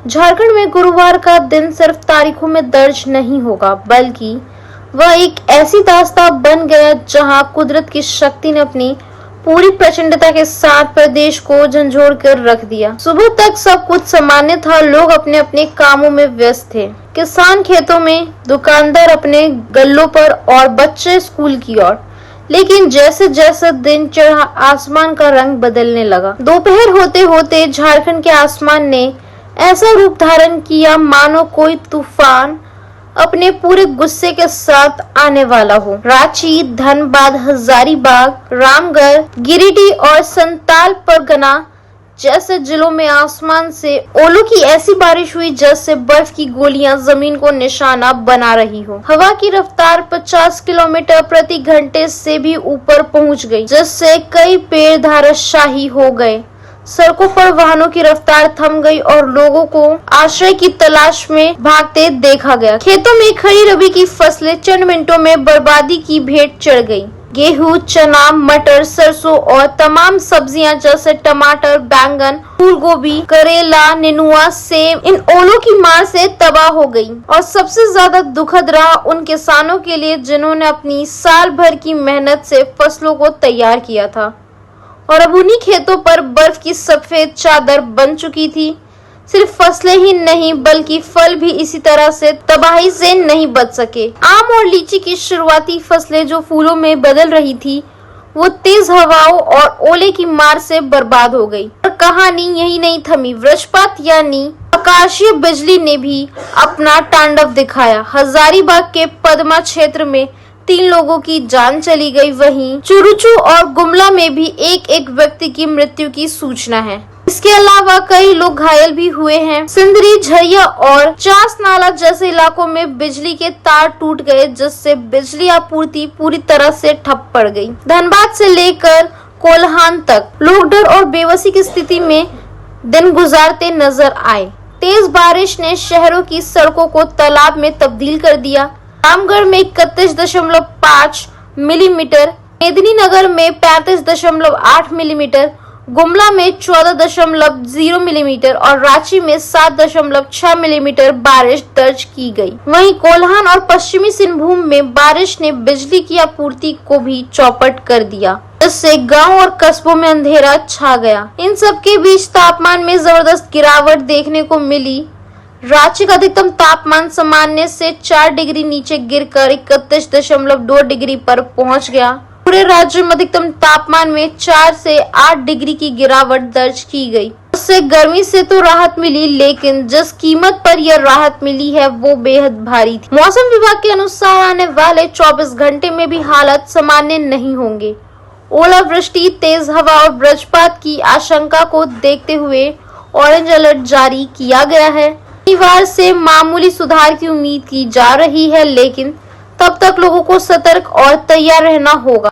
झारखंड में गुरुवार का दिन सिर्फ तारीखों में दर्ज नहीं होगा, बल्कि वह एक ऐसी दास्तां बन गया जहां कुदरत की शक्ति ने अपनी पूरी प्रचंडता के साथ प्रदेश को झंझोड़ कर रख दिया। सुबह तक सब कुछ सामान्य था, लोग अपने अपने कामों में व्यस्त थे। किसान खेतों में, दुकानदार अपने गल्लों पर और बच्चे स्कूल की ओर। लेकिन जैसे जैसे दिन चढ़ा, आसमान का रंग बदलने लगा। दोपहर होते होते झारखंड के आसमान ने ऐसा रूप धारण किया मानो कोई तूफान अपने पूरे गुस्से के साथ आने वाला हो। रांची, धनबाद, हजारीबाग, रामगढ़, गिरिडीह और संताल परगना जैसे जिलों में आसमान से ओलों की ऐसी बारिश हुई जैसे बर्फ की गोलियां जमीन को निशाना बना रही हो। हवा की रफ्तार 50 किलोमीटर प्रति घंटे से भी ऊपर पहुंच गई, जिससे कई पेड़ धराशायी हो गए। सड़कों पर वाहनों की रफ्तार थम गई और लोगों को आश्रय की तलाश में भागते देखा गया। खेतों में खड़ी रबी की फसलें चंद मिनटों में बर्बादी की भेंट चढ़ गई। गेहूं, चना, मटर, सरसों और तमाम सब्जियां जैसे टमाटर, बैंगन, फूल गोभी, करेला, नेनुआ, सेब इन ओलों की मार से तबाह हो गई। और सबसे ज्यादा दुखद रहा उन किसानों के लिए जिन्होंने अपनी साल भर की मेहनत से फसलों को तैयार किया था और अब उन्हीं खेतों पर बर्फ की सफेद चादर बन चुकी थी। सिर्फ फसलें ही नहीं बल्कि फल भी इसी तरह से तबाही से नहीं बच सके। आम और लीची की शुरुआती फसलें जो फूलों में बदल रही थी, वो तेज हवाओं और ओले की मार से बर्बाद हो गई। और कहानी यही नहीं थमी। वज्रपात यानी आकाशीय बिजली ने भी अपना तांडव दिखाया। हजारीबाग के पदमा क्षेत्र में 3 लोगों की जान चली गई। वहीं चुरुचू और गुमला में भी एक व्यक्ति की मृत्यु की सूचना है। इसके अलावा कई लोग घायल भी हुए हैं। सिंदरी, झरिया और चास नाला जैसे इलाकों में बिजली के तार टूट गए, जिससे बिजली आपूर्ति पूरी तरह से ठप पड़ गई। धनबाद से लेकर कोल्हान तक लोग डर और बेबसी की स्थिति में दिन गुजारते नजर आए। तेज बारिश ने शहरों की सड़कों को तालाब में तब्दील कर दिया। रामगढ़ में 31.5 मिलीमीटर, मेदिनीनगर में 35.8 मिलीमीटर, गुमला में 14.0 मिलीमीटर और रांची में 7.6 मिलीमीटर बारिश दर्ज की गई। वहीं कोल्हान और पश्चिमी सिंहभूम में बारिश ने बिजली की आपूर्ति को भी चौपट कर दिया, जिससे गांव और कस्बों में अंधेरा छा गया। इन सब के बीच तापमान में जबरदस्त गिरावट देखने को मिली। रांची का अधिकतम तापमान सामान्य से 4 डिग्री नीचे गिरकर 31.2 डिग्री पर पहुंच गया। पूरे राज्य में अधिकतम तापमान में 4 से 8 डिग्री की गिरावट दर्ज की गई। उससे गर्मी से तो राहत मिली, लेकिन जिस कीमत पर यह राहत मिली है वो बेहद भारी थी। मौसम विभाग के अनुसार आने वाले 24 घंटे में भी हालात सामान्य नहीं होंगे। ओलावृष्टि, तेज हवा और वज्रपात की आशंका को देखते हुए ऑरेंज अलर्ट जारी किया गया है। शनिवार से मामूली सुधार की उम्मीद की जा रही है, लेकिन तब तक लोगों को सतर्क और तैयार रहना होगा।